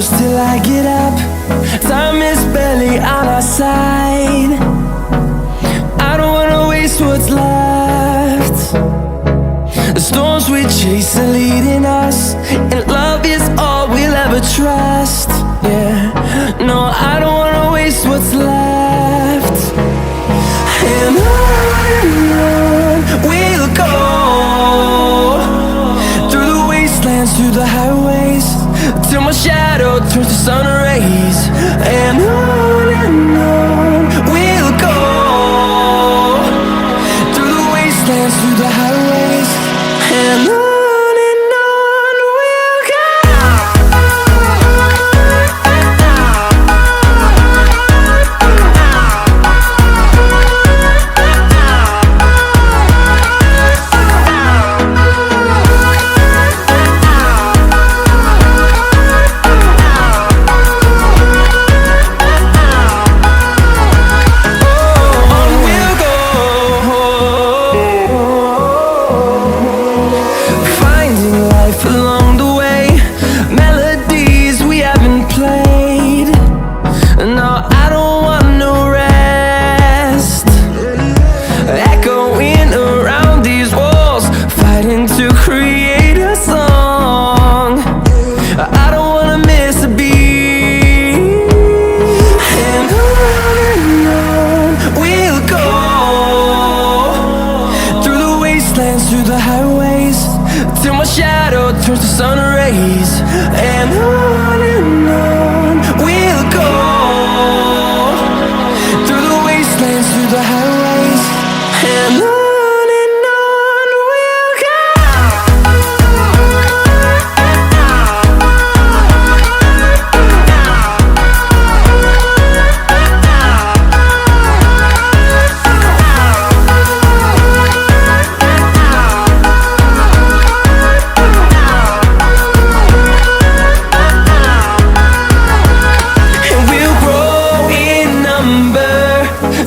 close till I get up. Time is barely on our side. I don't wanna waste what's left. The storms we chase are leading us, and love is all we'll ever trust. Yeah, no, I don't wanna waste what's left. And on we'll go, through the wastelands, through the highways, till my shadow turns to sun rays. And on we'll go, through the wastelands, through the highways, and on we'll go. Along the way, melodies we haven't played. No, I don't want no rest. Echoing around these walls, fighting to create a song. I don't wanna miss a beat. And on we'll go, through the wastelands, through the highways, till my shadow turns to sun rays. And on we'll go, through the wastelands, through the highways, and on we'll go.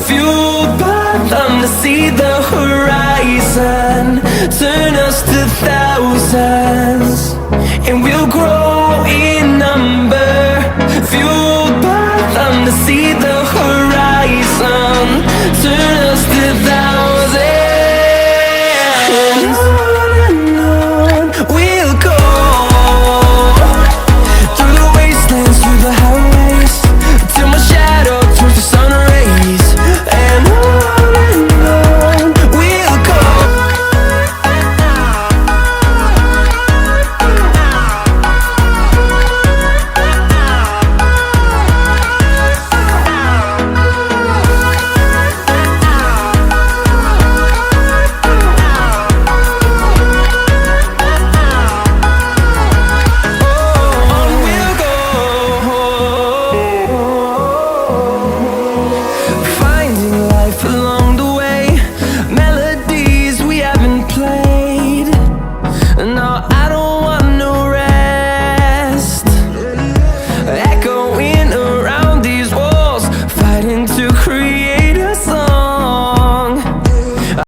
Fueled by them to see the horizon, turn us to thousands.